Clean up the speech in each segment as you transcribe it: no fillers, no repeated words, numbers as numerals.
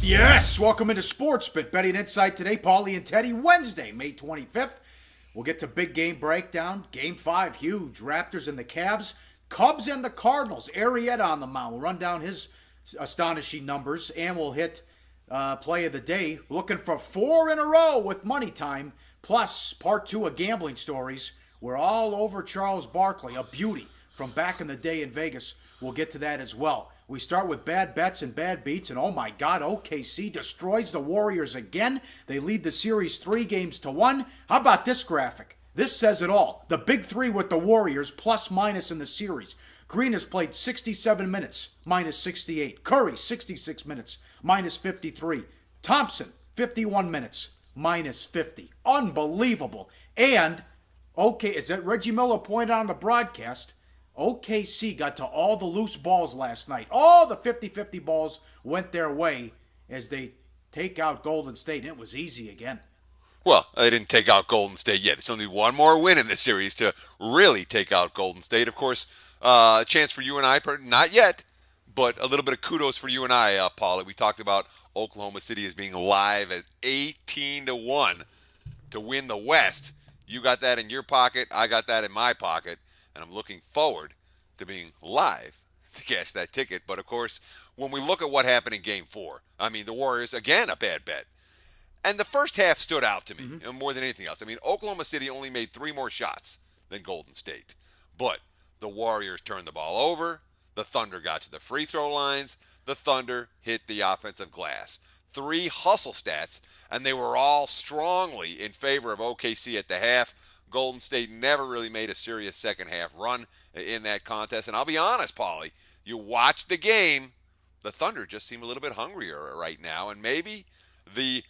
Yes, welcome into Sports Bit. Betting Insight today, Pauly and Teddy, Wednesday, May 25th. We'll get to big game breakdown. Game 5, huge. Raptors and the Cavs. Cubs and the Cardinals. Arrieta on the mound. We'll run down his astonishing numbers, and we'll hit play of the day. Looking for 4 in a row with Money Time. Plus, part 2 of Gambling Stories. We're all over Charles Barkley, a beauty from back in the day in Vegas. We'll get to that as well. We start with bad bets and bad beats, and oh my God, OKC destroys the Warriors again. They lead the series 3-1. How about this graphic? This says it all. The big three with the Warriors, plus minus in the series. Green has played 67 minutes, minus 68. Curry, 66 minutes, minus 53. Thompson, 51 minutes, minus 50. Unbelievable. And, okay, as that Reggie Miller pointed out on the broadcast, OKC got to all the loose balls last night. All the 50-50 balls went their way as they take out Golden State, and it was easy again. Well, they didn't take out Golden State yet. There's only one more win in this series to really take out Golden State. Of course, a chance for you and I, not yet, but a little bit of kudos for you and I, Pauly. We talked about Oklahoma City as being live at 18-1 to win the West. You got that in your pocket. I got that in my pocket. And I'm looking forward to being live to cash that ticket. But, of course, when we look at what happened in Game 4, I mean, the Warriors, again, a bad bet. And the first half stood out to me more than anything else. I mean, Oklahoma City only made 3 more shots than Golden State. But the Warriors turned the ball over. The Thunder got to the free throw lines. The Thunder hit the offensive glass. 3 hustle stats, and they were all strongly in favor of OKC at the half. Golden State never really made a serious second half run in that contest. And I'll be honest, Pauly, you watch the game, the Thunder just seem a little bit hungrier right now. And maybe the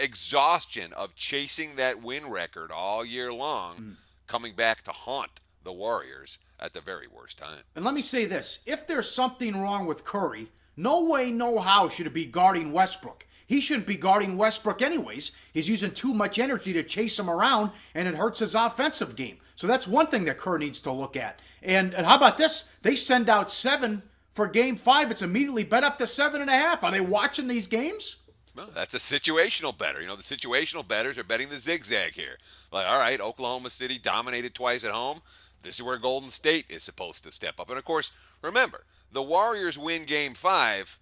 exhaustion of chasing that win record all year long coming back to haunt the Warriors at the very worst time. And let me say this. If there's something wrong with Curry, no way, no how should it be guarding Westbrook. He shouldn't be guarding Westbrook anyways. He's using too much energy to chase him around, and it hurts his offensive game. So that's one thing that Kerr needs to look at. And how about this? They send out 7 for Game 5. It's immediately bet up to 7.5. Are they watching these games? Well, that's a situational bettor. You know, the situational bettors are betting the zigzag here. Like, all right, Oklahoma City dominated twice at home. This is where Golden State is supposed to step up. And, of course, remember, the Warriors win Game 5.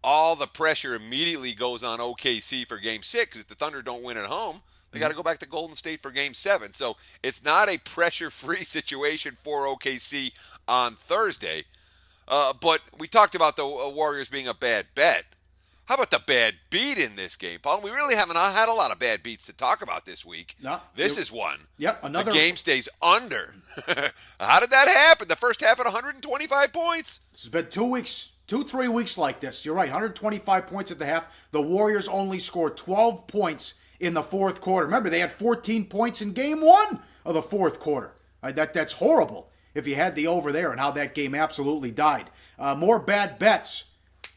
All the pressure immediately goes on OKC for Game 6 because if the Thunder don't win at home, they got to go back to Golden State for Game 7. So it's not a pressure-free situation for OKC on Thursday. But we talked about the Warriors being a bad bet. How about the bad beat in this game, Paul? We really haven't had a lot of bad beats to talk about this week. No, this is one. Yep, another. The game stays under. How did that happen? The first half at 125 points. This has been 2 weeks. 2-3 weeks like this. You're right, 125 points at the half. The Warriors only scored 12 points in the fourth quarter. Remember, they had 14 points in Game 1 of the fourth quarter. That's horrible if you had the over there and how that game absolutely died. More bad bets.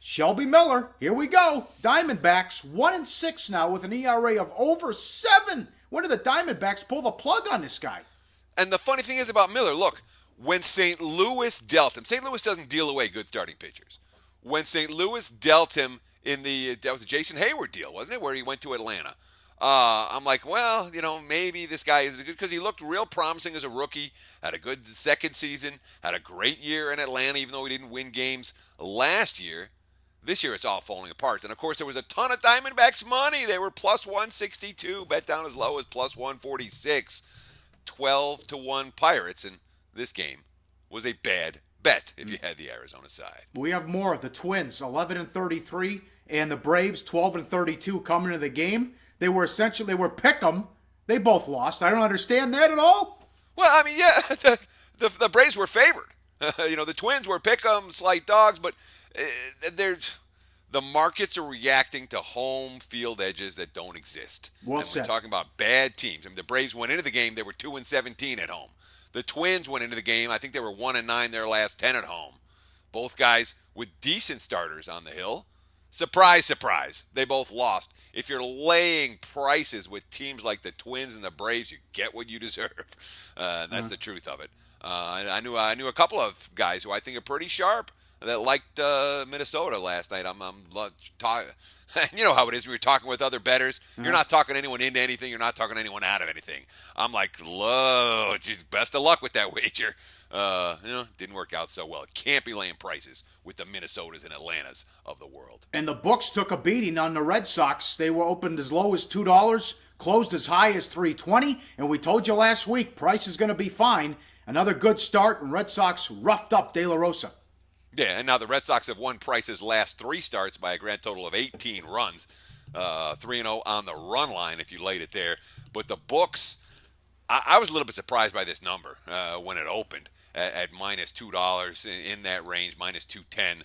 Shelby Miller, here we go. Diamondbacks, 1-6 now with an ERA of over 7. When did the Diamondbacks pull the plug on this guy? And the funny thing is about Miller, look, when St. Louis dealt him, St. Louis doesn't deal away good starting pitchers. When St. Louis dealt him that was a Jason Hayward deal, wasn't it, where he went to Atlanta? I'm like, well, you know, maybe this guy is good because he looked real promising as a rookie, had a good second season, had a great year in Atlanta, even though he didn't win games last year. This year it's all falling apart. And, of course, there was a ton of Diamondbacks money. They were plus 162, bet down as low as plus 146, 12-1 Pirates. And this game was a bad bet if you had the Arizona side. We have more. The Twins, 11-33, and the Braves, 12-32 coming into the game. They were pick'em. They both lost. I don't understand that at all. Well, I mean, yeah, the Braves were favored. The Twins were pick'em, slight dogs, but the markets are reacting to home field edges that don't exist. Well and said. We're talking about bad teams. I mean, the Braves went into the game, they were 2-17 at home. The Twins went into the game, I think they were 1-9 their last 10 at home. Both guys with decent starters on the hill. Surprise, surprise, they both lost. If you're laying prices with teams like the Twins and the Braves, you get what you deserve. That's the truth of it. I knew a couple of guys who I think are pretty sharp that liked Minnesota last night. I'm talking. You know how it is when you're talking with other bettors. You're not talking anyone into anything. You're not talking anyone out of anything. I'm like, geez, best of luck with that wager. Didn't work out so well. Can't be laying prices with the Minnesotas and Atlantas of the world. And the books took a beating on the Red Sox. They were opened as low as $2, closed as high as $3.20, and we told you last week price is going to be fine. Another good start, and Red Sox roughed up De La Rosa. Yeah, and now the Red Sox have won Price's last 3 starts by a grand total of 18 runs. 3-0 on the run line if you laid it there. But the books, I was a little bit surprised by this number when it opened at minus $2 in that range, minus 210.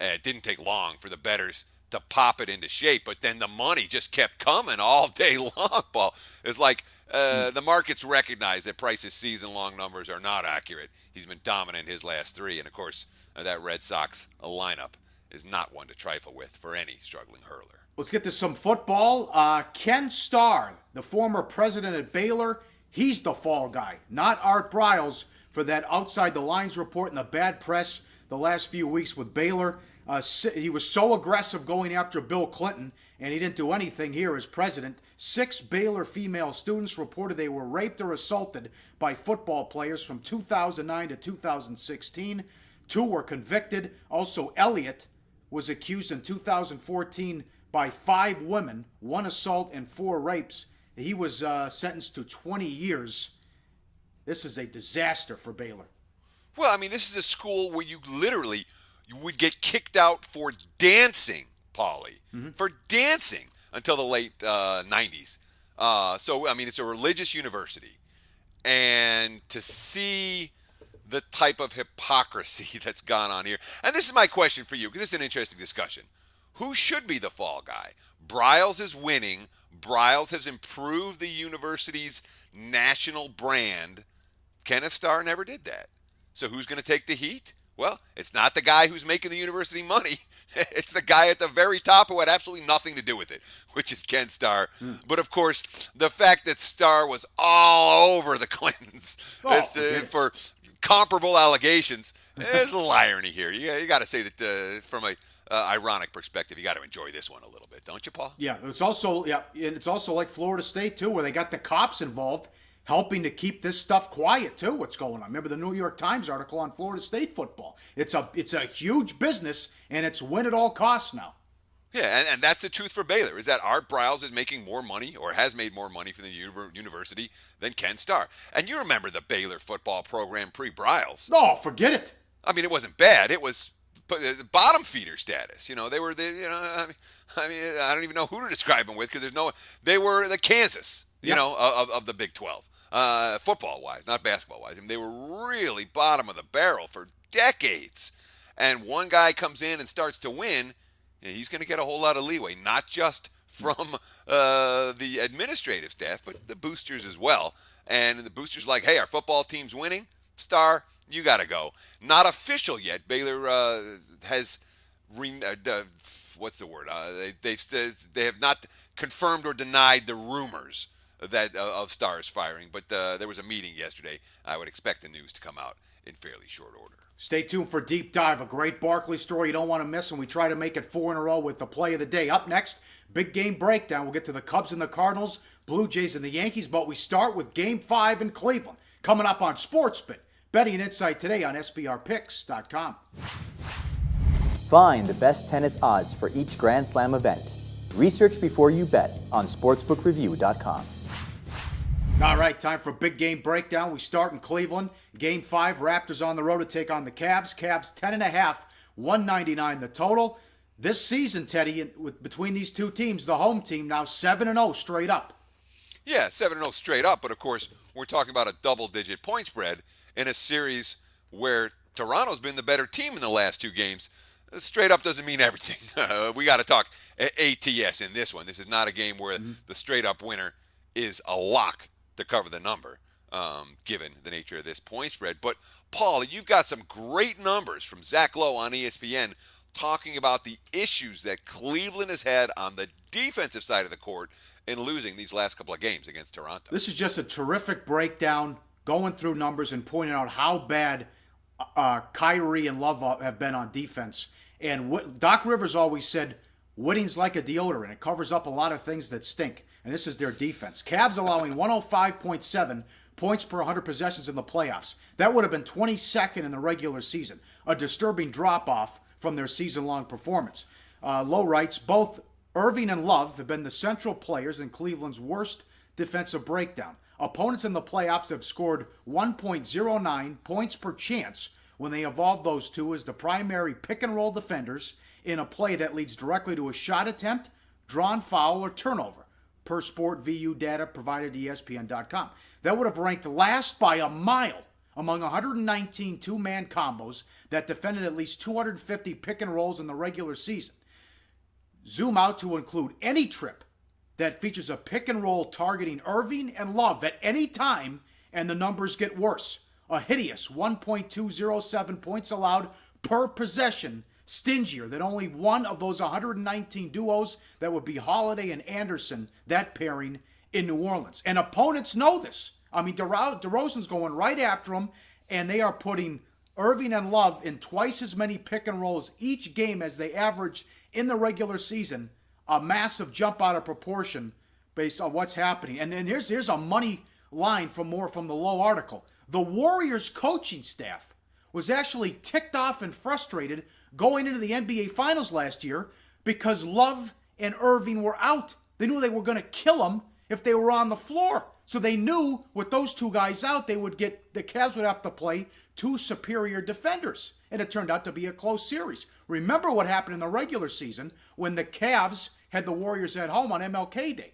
It didn't take long for the bettors to pop it into shape, but then the money just kept coming all day long, Paul. It's like the markets recognize that Price's season-long numbers are not accurate. He's been dominant his last 3, and of course, that Red Sox lineup is not one to trifle with for any struggling hurler. Let's get to some football. Ken Starr, the former president at Baylor, he's the fall guy, not Art Briles for that outside the lines report and the bad press the last few weeks with Baylor. He was so aggressive going after Bill Clinton, and he didn't do anything here as president. 6 Baylor female students reported they were raped or assaulted by football players from 2009 to 2016. 2 were convicted. Also, Elliott was accused in 2014 by 5 women, 1 assault and 4 rapes. He was sentenced to 20 years. This is a disaster for Baylor. Well, I mean, this is a school where you would get kicked out for dancing, Pauly, for dancing until the late 90s. So, I mean, it's a religious university. And to see the type of hypocrisy that's gone on here. And this is my question for you, because this is an interesting discussion. Who should be the fall guy? Briles is winning. Briles has improved the university's national brand. Kenneth Starr never did that. So who's going to take the heat? Well, it's not the guy who's making the university money. It's the guy at the very top who had absolutely nothing to do with it, which is Ken Starr. But, of course, the fact that Starr was all over the Clintons for comparable allegations, there's a little irony here. You got to say that from a ironic perspective, you got to enjoy this one a little bit, don't you, Paul? Yeah, it's also like Florida State, too, where they got the cops involved, helping to keep this stuff quiet, too, what's going on. Remember the New York Times article on Florida State football. It's a huge business, and it's win at all costs now. Yeah, and that's the truth for Baylor, is that Art Briles is making more money, or has made more money for the university than Ken Starr. And you remember the Baylor football program pre-Briles. Oh, forget it. I mean, it wasn't bad. It was bottom feeder status. They were I mean, I don't even know who to describe them with, because they were the Kansas, of the Big 12. Football-wise, not basketball-wise. I mean, they were really bottom of the barrel for decades. And one guy comes in and starts to win, he's going to get a whole lot of leeway, not just from the administrative staff, but the boosters as well. And the boosters like, hey, our football team's winning. Starr, you got to go. Not official yet. Baylor has, what's the word? They have not confirmed or denied the rumors that of Starr's firing, but there was a meeting yesterday. I would expect the news to come out in fairly short order. Stay tuned for Deep Dive, a great Barkley story you don't want to miss, and we try to make it 4 in a row with the play of the day. Up next, big game breakdown. We'll get to the Cubs and the Cardinals, Blue Jays and the Yankees, but we start with Game 5 in Cleveland. Coming up on SportsBit, betting and insight today on SBRpicks.com. Find the best tennis odds for each Grand Slam event. Research before you bet on sportsbookreview.com. All right, time for big game breakdown. We start in Cleveland. Game 5, Raptors on the road to take on the Cavs. Cavs 10.5, 199 the total. This season, Teddy, between these two teams, the home team now 7-0 straight up. Yeah, 7-0 straight up, but of course, we're talking about a double-digit point spread in a series where Toronto's been the better team in the last 2 games. Straight up doesn't mean everything. We got to talk ATS in this one. This is not a game where the straight-up winner is a lock to cover the number, given the nature of this point spread. But, Paul, you've got some great numbers from Zach Lowe on ESPN talking about the issues that Cleveland has had on the defensive side of the court in losing these last couple of games against Toronto. This is just a terrific breakdown, going through numbers and pointing out how bad Kyrie and Love have been on defense. And Doc Rivers always said, winning's like a deodorant. It covers up a lot of things that stink. And this is their defense. Cavs allowing 105.7 points per 100 possessions in the playoffs. That would have been 22nd in the regular season. A disturbing drop-off from their season-long performance. Lowe writes, both Irving and Love have been the central players in Cleveland's worst defensive breakdown. Opponents in the playoffs have scored 1.09 points per chance when they evolve those two as the primary pick-and-roll defenders in a play that leads directly to a shot attempt, drawn foul, or turnover, per Sport VU data provided to ESPN.com. That would have ranked last by a mile among 119 two-man combos that defended at least 250 pick-and-rolls in the regular season. Zoom out to include any trip that features a pick-and-roll targeting Irving and Love at any time, and the numbers get worse. A hideous 1.207 points allowed per possession, stingier than only one of those 119 duos that would be Holiday and Anderson, that pairing in New Orleans. And opponents know this. I mean, DeRozan's going right after them, and they are putting Irving and Love in twice as many pick and rolls each game as they averaged in the regular season. A massive jump out of proportion based on what's happening. And then here's a money line from the Lowe article. The Warriors coaching staff was actually ticked off and frustrated going into the NBA Finals last year because Love and Irving were out. They knew they were going to kill them if they were on the floor. So they knew with those two guys out, the Cavs would have to play two superior defenders. And it turned out to be a close series. Remember what happened in the regular season when the Cavs had the Warriors at home on MLK Day.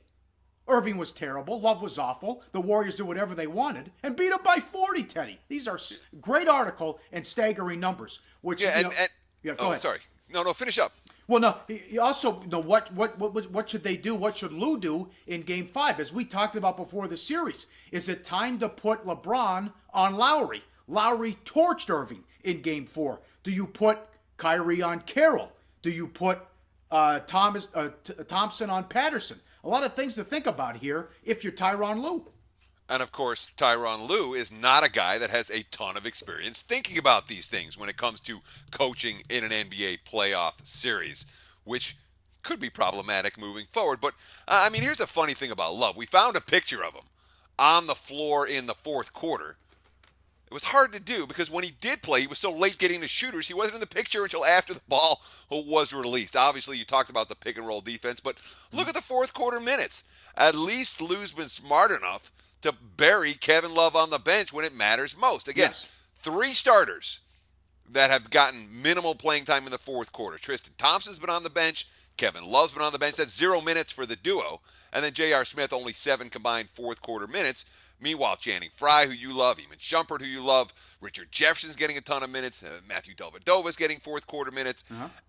Irving was terrible. Love was awful. The Warriors did whatever they wanted and beat them by 40, Teddy. These are great article and staggering numbers. Which, go ahead. Sorry. No, finish up. Well, no. He also, what should they do? What should Lou do in Game 5? As we talked about before the series, is it time to put LeBron on Lowry? Lowry torched Irving in Game 4. Do you put Kyrie on Carroll? Do you put Thompson on Patterson? A lot of things to think about here if you're Tyronn Lue. And of course, Tyronn Lue is not a guy that has a ton of experience thinking about these things when it comes to coaching in an NBA playoff series, which could be problematic moving forward. But, here's the funny thing about Love. We found a picture of him on the floor in the fourth quarter. It was hard to do because when he did play, he was so late getting the shooters, he wasn't in the picture until after the ball was released. Obviously, you talked about the pick-and-roll defense, but look at the fourth quarter minutes. At least Lou's been smart enough to bury Kevin Love on the bench when it matters most. Again, yes. 3 starters that have gotten minimal playing time in the fourth quarter. Tristan Thompson's been on the bench. Kevin Love's been on the bench. That's 0 minutes for the duo. And then J.R. Smith, only 7 combined fourth quarter minutes. Meanwhile, Channing Frye, who you love, Eamon Shumpert, who you love, Richard Jefferson's getting a ton of minutes, Matthew Dellavedova's getting fourth quarter minutes.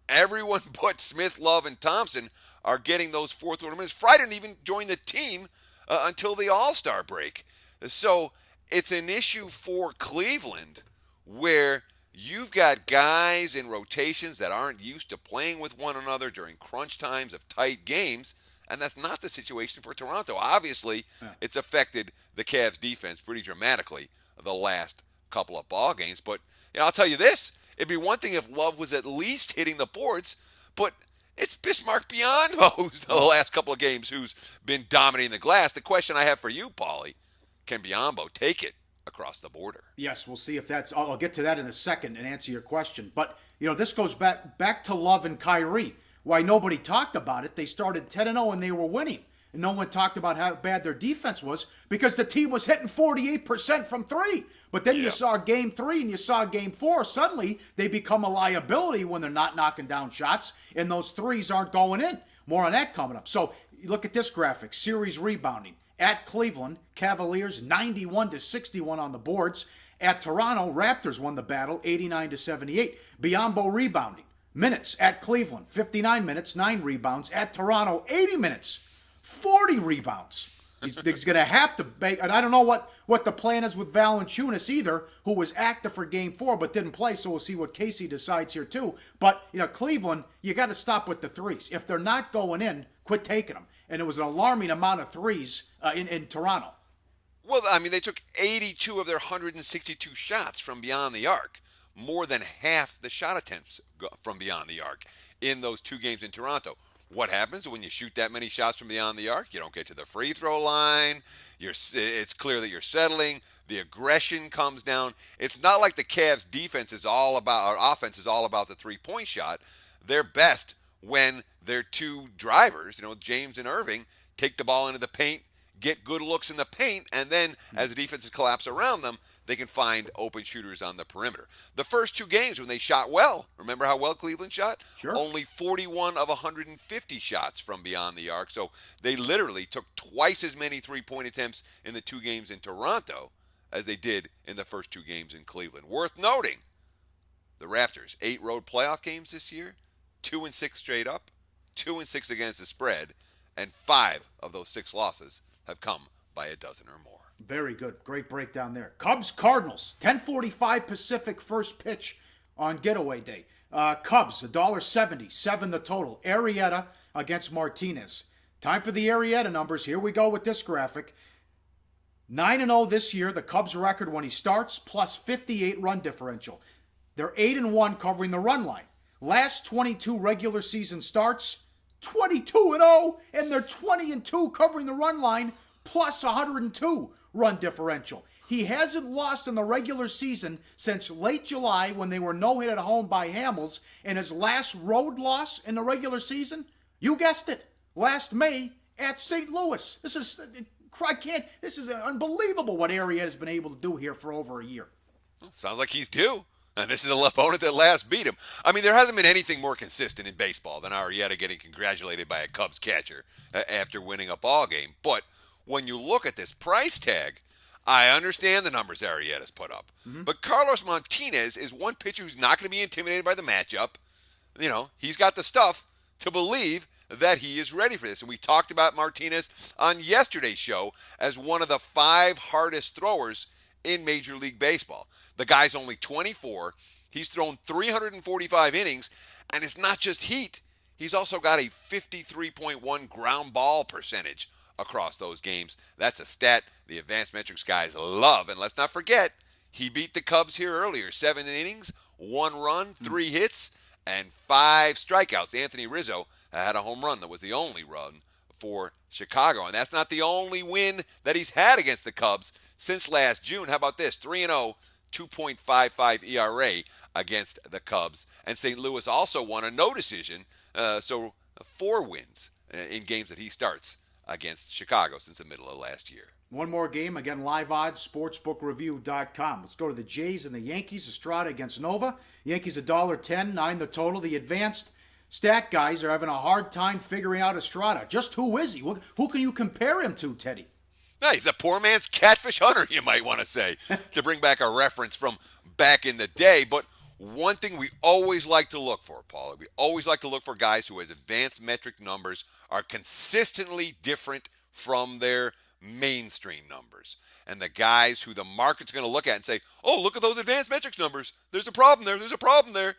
Everyone but Smith, Love, and Thompson are getting those fourth quarter minutes. Frye didn't even join the team until the All-Star break. So it's an issue for Cleveland where you've got guys in rotations that aren't used to playing with one another during crunch times of tight games. And that's not the situation for Toronto. Obviously, it's affected the Cavs' defense pretty dramatically the last couple of ball games. But I'll tell you this, it'd be one thing if Love was at least hitting the boards, but it's Bismarck Biyombo the last couple of games who's been dominating the glass. The question I have for you, Pauly, can Biyombo take it across the border? Yes, we'll see if that's... I'll get to that in a second and answer your question. But, this goes back to Love and Kyrie. Why nobody talked about it. They started 10-0 and they were winning. And no one talked about how bad their defense was because the team was hitting 48% from 3. But then you saw Game 3 and you saw Game 4. Suddenly, they become a liability when they're not knocking down shots and those threes aren't going in. More on that coming up. So, look at this graphic. Series rebounding. At Cleveland, Cavaliers 91-61 on the boards. At Toronto, Raptors won the battle 89-78. Biyombo rebounding. Minutes at Cleveland, 59 minutes, 9 rebounds. At Toronto, 80 minutes, 40 rebounds. He's going to have to make, and I don't know what the plan is with Valanciunas either, who was active for Game 4 but didn't play, so we'll see what Casey decides here too. But, Cleveland, you got to stop with the threes. If they're not going in, quit taking them. And it was an alarming amount of threes in Toronto. Well, they took 82 of their 162 shots from beyond the arc. more than half the shot attempts from beyond the arc in those 2 games in Toronto. What happens when you shoot that many shots from beyond the arc? You don't get to the free throw line. It's clear that you're settling. The aggression comes down. It's not like the Cavs' defense is all about, or offense is all about the three-point shot. They're best when their 2 drivers, James and Irving, take the ball into the paint, get good looks in the paint, and then as the defenses collapse around them, they can find open shooters on the perimeter. The first 2 games when they shot well, remember how well Cleveland shot? Sure. Only 41 of 150 shots from beyond the arc. So they literally took twice as many three-point attempts in the 2 games in Toronto as they did in the first 2 games in Cleveland. Worth noting, the Raptors, 8 road playoff games this year, 2-6 straight up, 2-6 against the spread, and 5 of those 6 losses have come by a dozen or more. Very good. Great breakdown there. Cubs, Cardinals, 10:45 Pacific first pitch on getaway day. Cubs, $1.70, 7 the total. Arrieta against Martinez. Time for the Arrieta numbers. Here we go with this graphic. 9-0 this year, the Cubs record when he starts, plus 58 run differential. They're 8-1 covering the run line. Last 22 regular season starts, 22-0, and they're 20-2 covering the run line, plus 102 run differential. He hasn't lost in the regular season since late July when they were no-hit at home by Hamels, and his last road loss in the regular season, you guessed it, last May at St. Louis. This is unbelievable what Arrieta has been able to do here for over a year. Sounds like he's due. And this is an opponent that last beat him. I mean, there hasn't been anything more consistent in baseball than Arrieta getting congratulated by a Cubs catcher after winning a ball game. But when you look at this price tag, I understand the numbers Arrieta's put up. Mm-hmm. But Carlos Martinez is one pitcher who's not going to be intimidated by the matchup. He's got the stuff to believe that he is ready for this. And we talked about Martinez on yesterday's show as one of the 5 hardest throwers in Major League Baseball. The guy's only 24. He's thrown 345 innings, and it's not just heat. He's also got a 53.1 ground ball percentage across those games. That's a stat the advanced metrics guys love. And let's not forget, he beat the Cubs here earlier. 7 innings, 1 run, 3 hits, and 5 strikeouts. Anthony Rizzo had a home run that was the only run for Chicago. And that's not the only win that he's had against the Cubs since last June. How about this? 3-0, 2.55 ERA against the Cubs. And St. Louis also won a no decision, so 4 wins in games that he starts against Chicago since the middle of last year. One more game, again, live odds, sportsbookreview.com. Let's go to the Jays and the Yankees. Estrada against Nova. Yankees $1.10, 9 the total. The advanced stat guys are having a hard time figuring out Estrada. Just who is he? Who can you compare him to, Teddy? No, he's a poor man's catfish hunter, you might want to say, to bring back a reference from back in the day. But one thing we always like to look for, Pauly, we always like to look for guys who have advanced metric numbers are consistently different from their mainstream numbers. And the guys who the market's going to look at and say, oh, look at those advanced metrics numbers. There's a problem there.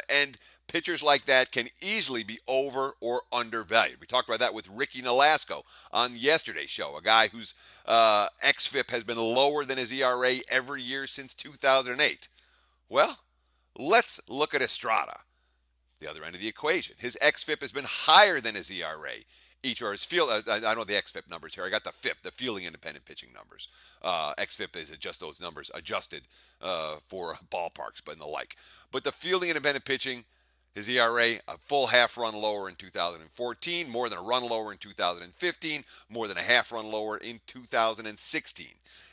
And pitchers like that can easily be over or undervalued. We talked about that with Ricky Nolasco on yesterday's show, a guy whose xFIP has been lower than his ERA every year since 2008. Well, let's look at Estrada, the other end of the equation. His xFIP has been higher than his ERA each year. His field, I don't know the xFIP numbers here. I got the FIP, the fielding independent pitching numbers. xFIP is just those numbers adjusted for ballparks but and the like. But the fielding independent pitching, his ERA, a full half run lower in 2014, more than a run lower in 2015, more than a half run lower in 2016.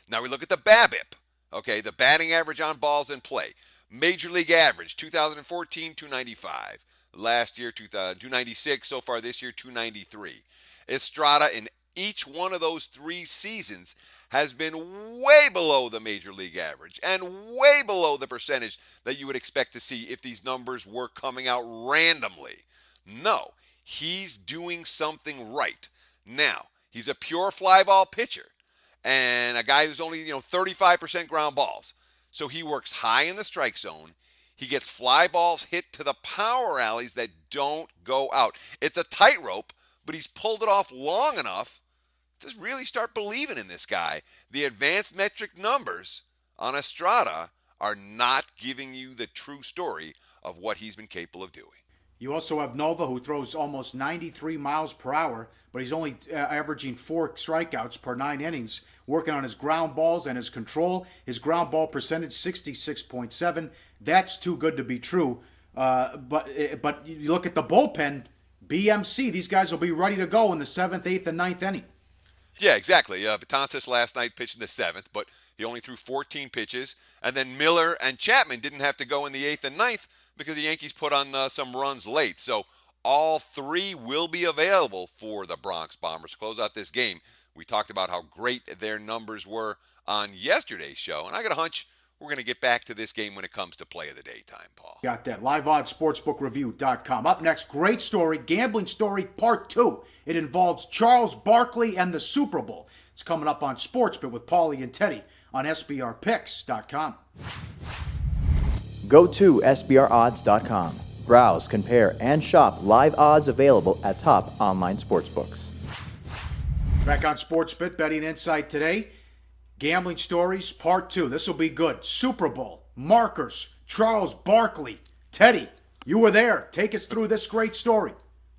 Now we look at the BABIP, okay, the batting average on balls in play. Major League average, 2014, 295. Last year, 296. So far this year, 293. Estrada in each one of those 3 seasons has been way below the Major League average and way below the percentage that you would expect to see if these numbers were coming out randomly. No, he's doing something right. Now, he's a pure fly ball pitcher and a guy who's only 35% ground balls. So he works high in the strike zone. He gets fly balls hit to the power alleys that don't go out. It's a tightrope, but he's pulled it off long enough to really start believing in this guy. The advanced metric numbers on Estrada are not giving you the true story of what he's been capable of doing. You also have Nova, who throws almost 93 miles per hour, but he's only averaging 4 strikeouts per 9 innings, working on his ground balls and his control. His ground ball percentage, 66.7. That's too good to be true. But you look at the bullpen, BMC, these guys will be ready to go in the 7th, 8th, and 9th inning. Yeah, exactly. Betances last night pitched in the 7th, but he only threw 14 pitches. And then Miller and Chapman didn't have to go in the 8th and 9th because the Yankees put on some runs late. So all three will be available for the Bronx Bombers to close out this game. We talked about how great their numbers were on yesterday's show, and I got a hunch we're going to get back to this game when it comes to play of the day time, Paul. Got that. LiveOddsSportsbookReview.com. Up next, great story, gambling story part 2. It involves Charles Barkley and the Super Bowl. It's coming up on SportsBit with Pauly and Teddy on SBRPicks.com. Go to SBRodds.com. Browse, compare, and shop live odds available at top online sportsbooks. Back on SportsBit, betting insight today. Gambling stories, part 2. This will be good. Super Bowl, markers, Charles Barkley. Teddy, you were there. Take us through this great story.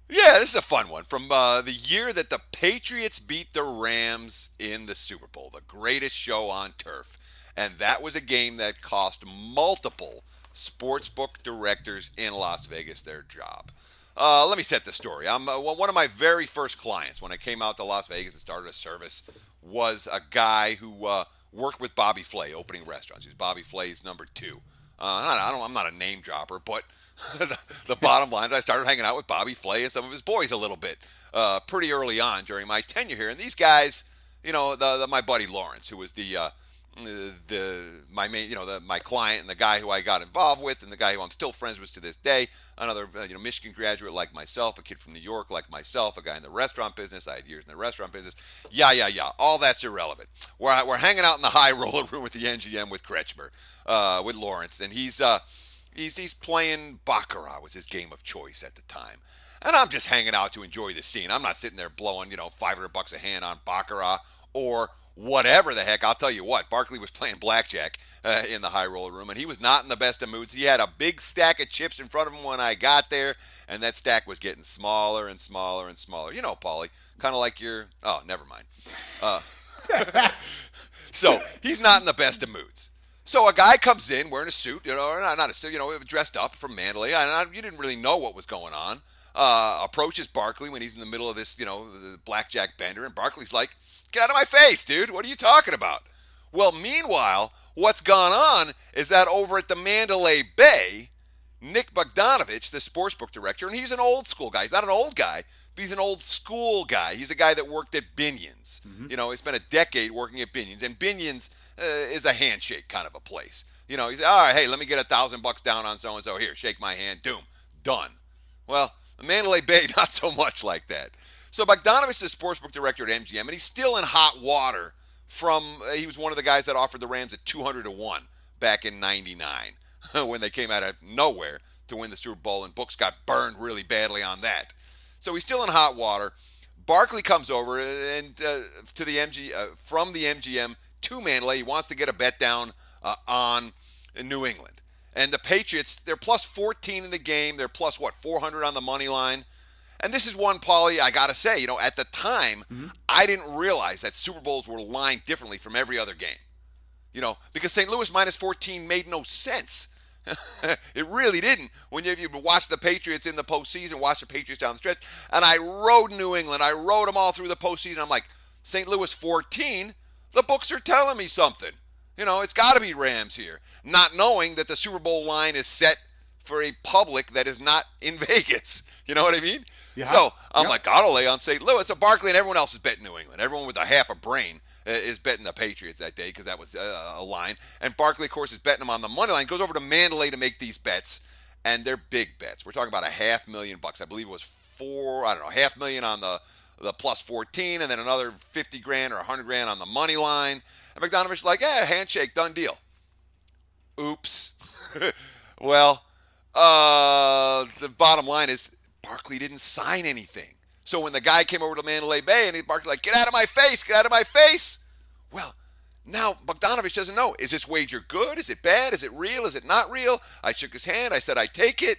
Yeah, this is a fun one. From the year that the Patriots beat the Rams in the Super Bowl, the greatest show on turf. And that was a game that cost multiple sportsbook directors in Las Vegas their job. Let me set the story. I'm one of my very first clients when I came out to Las Vegas and started a service was a guy who worked with Bobby Flay opening restaurants. He's Bobby Flay's number 2. I'm not a name dropper, but the bottom line is I started hanging out with Bobby Flay and some of his boys a little bit pretty early on during my tenure here. And these guys, my buddy Lawrence, who was my client and the guy who I got involved with and the guy who I'm still friends with to this day, another Michigan graduate like myself, a kid from New York like myself, a guy in the restaurant business. I had years in the restaurant business. Yeah. All that's irrelevant. We're hanging out in the high roller room with the NGM with Kretschmer, with Lawrence, and he's playing Baccarat was his game of choice at the time. And I'm just hanging out to enjoy the scene. I'm not sitting there blowing, $500 a hand on Baccarat or whatever the heck. I'll tell you what, Barkley was playing blackjack in the high roller room, and he was not in the best of moods. He had a big stack of chips in front of him when I got there, and that stack was getting smaller and smaller and smaller. Pauly, kind of like your... Oh, never mind. So he's not in the best of moods. So a guy comes in wearing a suit, or not a suit, dressed up from Mandalay. You didn't really know what was going on. Approaches Barkley when he's in the middle of this, the blackjack bender, and Barkley's like, "Get out of my face, dude. What are you talking about?" Well, meanwhile, what's gone on is that over at the Mandalay Bay, Nick Bogdanovich, the sportsbook director, and he's an old school guy. He's not an old guy, but he's an old school guy. He's a guy that worked at Binion's. Mm-hmm. He spent a decade working at Binion's, and Binion's is a handshake kind of a place. He said, "All right, hey, let me get $1,000 down on so-and-so. Here, shake my hand. Doom. Done." Well, the Mandalay Bay, not so much like that. So Bogdanovich is the sportsbook director at MGM, and he's still in hot water from, he was one of the guys that offered the Rams at 200-1 back in 99 when they came out of nowhere to win the Super Bowl, and books got burned really badly on that. So he's still in hot water. Barkley comes over and to the from the MGM to Mandalay. He wants to get a bet down on New England. And the Patriots, they're plus 14 in the game. They're plus, 400 on the money line. And this is one, Pauly, I got to say, at the time, I didn't realize that Super Bowls were lined differently from every other game. Because St. Louis minus 14 made no sense. It really didn't. When you watch the Patriots in the postseason, watch the Patriots down the stretch, and I rode New England. I rode them all through the postseason. I'm like, St. Louis 14? The books are telling me something. It's got to be Rams here. Not knowing that the Super Bowl line is set for a public that is not in Vegas. You know what I mean? Yeah. So I'm like, I'll lay on St. Louis. So Barkley and everyone else is betting New England. Everyone with a half a brain is betting the Patriots that day because that was a line. And Barkley, of course, is betting them on the money line. Goes over to Mandalay to make these bets, and they're big bets. We're talking about $500,000. I believe it was $500,000 on the plus 14, and then another $50,000 or $100,000 on the money line. And McDonough's like, handshake, done deal. Oops. Well, the bottom line is Barkley didn't sign anything. So when the guy came over to Mandalay Bay and Barkley's like, "Get out of my face, get out of my face." Well, Now, Bogdanovich doesn't know. Is this wager good? Is it bad? Is it real? Is it not real? I shook his hand. I said, I take it.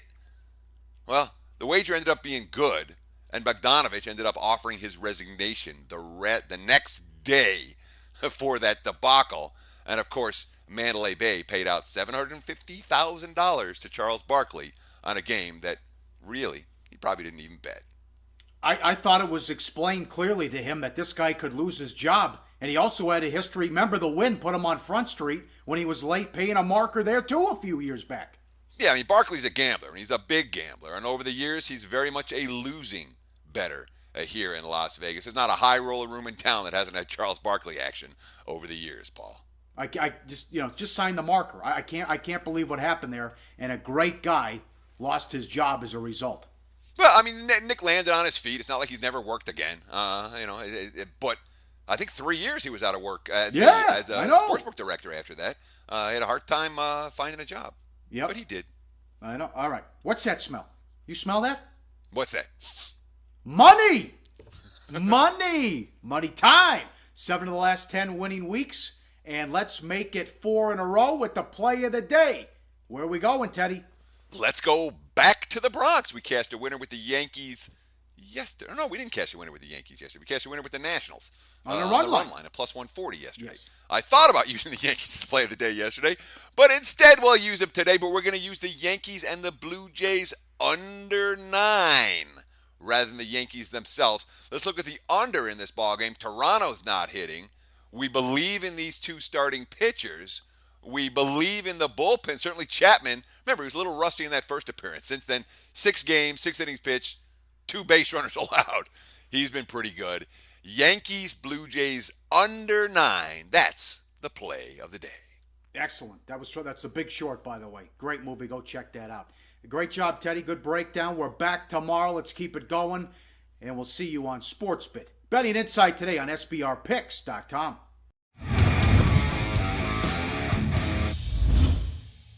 Well, the wager ended up being good, and Bogdanovich ended up offering his resignation the next day for that debacle. And, of course, Mandalay Bay paid out $750,000 to Charles Barkley on a game that really he probably didn't even bet. I thought it was explained clearly to him that this guy could lose his job. And he also had a history. Remember, the win put him on Front Street when he was late paying a marker there, too, a few years back. Yeah, I mean, Barkley's a gambler, and he's a big gambler. And over the years, he's very much a losing bettor here in Las Vegas. There's not a high roller room in town that hasn't had Charles Barkley action over the years, Paul. I just signed the marker. I can't believe what happened there. And a great guy lost his job as a result. Well, I mean, Nick landed on his feet. It's not like he's never worked again. But I think 3 years he was out of work as a sportsbook director after that. He had a hard time finding a job. Yep. But he did. I know. All right. What's that smell? You smell that? What's that? Money! Money! Money time! 7 of the last 10 winning weeks. And let's make it 4 in a row with the play of the day. Where are we going, Teddy? Let's go back to the Bronx. We cashed a winner with the Yankees yesterday. No, we didn't cash a winner with the Yankees yesterday. We cashed a winner with the Nationals. On the run line. At plus 140 yesterday. Yes. I thought about using the Yankees as play of the day yesterday, but instead we'll use them today. But we're going to use the Yankees and the Blue Jays under 9 rather than the Yankees themselves. Let's look at the under in this ballgame. Toronto's not hitting. We believe in these two starting pitchers. We believe in the bullpen. Certainly Chapman. Remember, he was a little rusty in that first appearance. Since then, 6 games, 6 innings pitched, 2 base runners allowed. He's been pretty good. Yankees, Blue Jays, under 9. That's the play of the day. Excellent. That's a Big Short, by the way. Great movie. Go check that out. Great job, Teddy. Good breakdown. We're back tomorrow. Let's keep it going. And we'll see you on SportsBit. Betting Insight today on SBRPicks.com.